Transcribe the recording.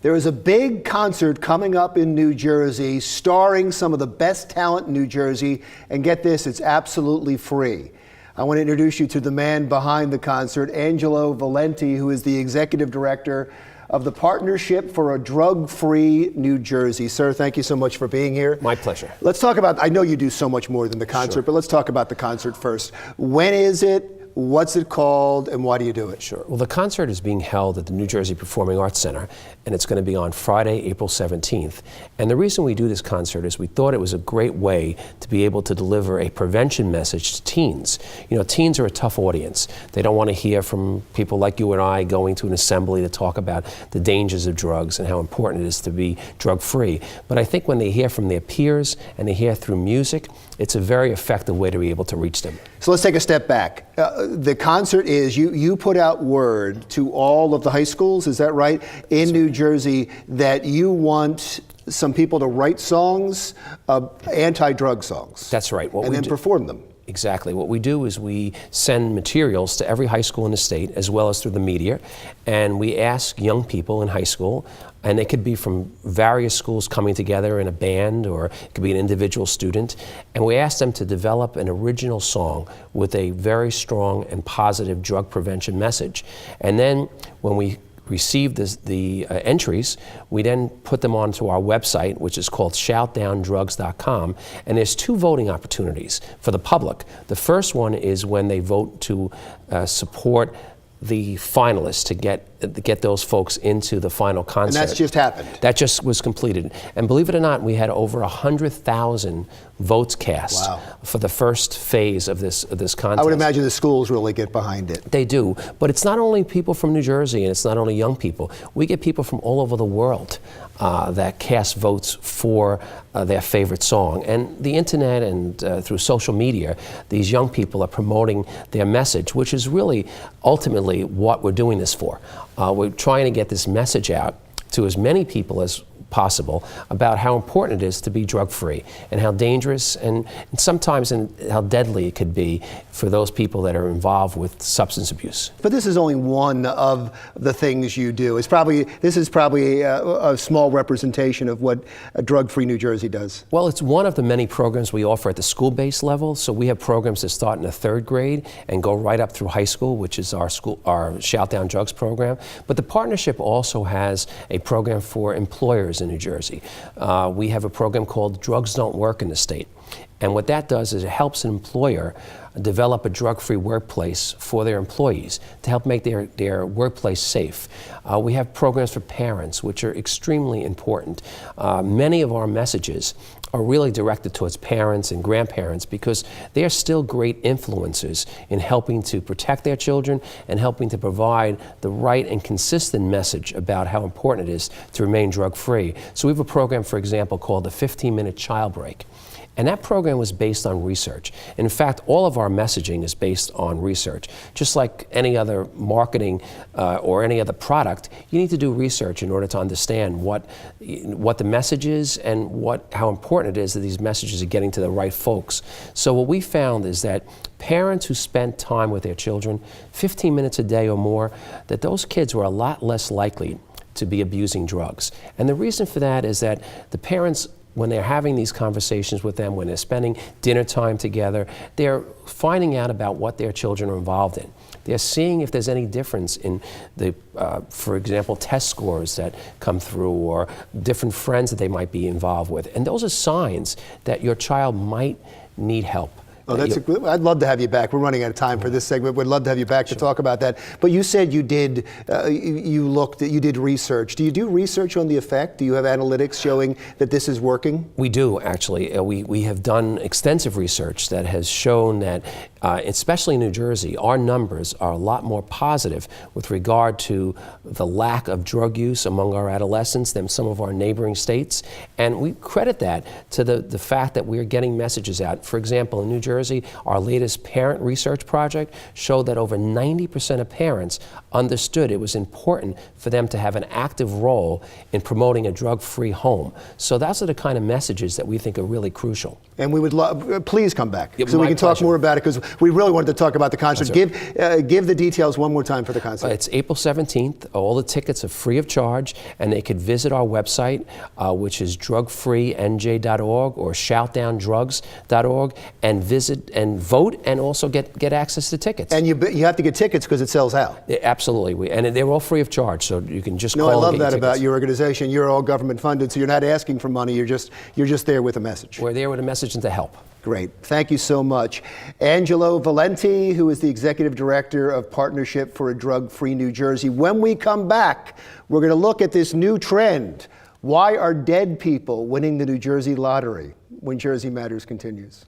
There is a big concert coming up in New Jersey starring some of the best talent in New Jersey, and get this, it's absolutely free. I want to introduce you to the man behind the concert, Angelo Valente, who is the executive director of the Partnership for a Drug-Free New Jersey. Sir, thank you so much for being here. My pleasure. Let's talk about, I know you do so much more than the concert, Sure. but let's talk about the concert first. When is it? What's it called, and why do you do it? Sure. Well, the concert is being held at the New Jersey Performing Arts Center, and it's going to be on Friday, April 17th. And the reason we do this concert is we thought it was a great way to be able to deliver a prevention message to teens. You know, teens are a tough audience. They don't want to hear from people like you and I going to an assembly to talk about the dangers of drugs and how important it is to be drug-free. But I think when they hear from their peers and they hear through music, it's a very effective way to be able to reach them. So let's take a step back. The concert is, you put out word to all of the high schools, is that right, in New Jersey, that you want some people to write songs, anti-drug songs. That's right. And then perform them. Exactly. What we do is we send materials to every high school in the state, as well as through the media, and we ask young people in high school, and they could be from various schools coming together in a band, or it could be an individual student, and we ask them to develop an original song with a very strong and positive drug prevention message. And then when we receive the entries, we then put them onto our website, which is called shoutdowndrugs.com, and there's two voting opportunities for the public. The first one is when they vote to support the finalists, to get those folks into the final concert. And that's just happened? That just was completed. And believe it or not, we had over 100,000 votes cast. Wow. For the first phase of this contest. I would imagine the schools really get behind it. They do, but it's not only people from New Jersey, and it's not only young people. We get people from all over the world that cast votes for their favorite song. And the internet and through social media, these young people are promoting their message, which is really ultimately what we're doing this for. We're trying to get this message out to as many people as possible about how important it is to be drug-free, and how dangerous and sometimes how deadly it could be for those people that are involved with substance abuse. But this is only one of the things you do. This is probably a small representation of what a Drug-Free New Jersey does. Well, it's one of the many programs we offer at the school-based level. So we have programs that start in the 3rd grade and go right up through high school, which is our Shout Down Drugs program. But the partnership also has a program for employers in New Jersey. We have a program called Drugs Don't Work in the state. And what that does is it helps an employer develop a drug-free workplace for their employees to help make their workplace safe. We have programs for parents, which are extremely important. Many of our messages are really directed towards parents and grandparents because they are still great influencers in helping to protect their children and helping to provide the right and consistent message about how important it is to remain drug-free. So we have a program, for example, called the 15-Minute Child Break. And that program was based on research. In fact, all of our messaging is based on research. Just like any other marketing or any other product, you need to do research in order to understand what the message is and how important it is that these messages are getting to the right folks. So what we found is that parents who spent time with their children, 15 minutes a day or more, that those kids were a lot less likely to be abusing drugs. And the reason for that is that the parents, when they're having these conversations with them, when they're spending dinner time together, they're finding out about what their children are involved in. They're seeing if there's any difference in the, for example, test scores that come through, or different friends that they might be involved with. And those are signs that your child might need help. Oh, I'd love to have you back. We're running out of time for this segment. We'd love to have you back to talk about that. But you said you did research. Do you do research on the effect? Do you have analytics showing that this is working? We do, actually. We have done extensive research that has shown that, especially in New Jersey, our numbers are a lot more positive with regard to the lack of drug use among our adolescents than some of our neighboring states. And we credit that to the fact that we're getting messages out. For example, in New Jersey, Jersey. Our latest parent research project showed that over 90% of parents understood it was important for them to have an active role in promoting a drug-free home. So those are the kind of messages that we think are really crucial. And we would love, please come back Yeah, so we my can talk pleasure. more about it, because we really wanted to talk about the concert. Give the details one more time for the concert. It's April 17th. All the tickets are free of charge, and they could visit our website, which is drugfreenj.org or shoutdowndrugs.org, and visit and vote, and also get access to tickets. And you have to get tickets because it sells out. Absolutely, and they're all free of charge, so you can just No, call I love and get that your about tickets. your organization. You're all government funded, so you're not asking for money. You're just there with a message. We're there with a message and to help. Great. Thank you so much. Angelo Valente, who is the Executive Director of Partnership for a Drug-Free New Jersey. When we come back, we're going to look at this new trend. Why are dead people winning the New Jersey lottery? When Jersey Matters continues.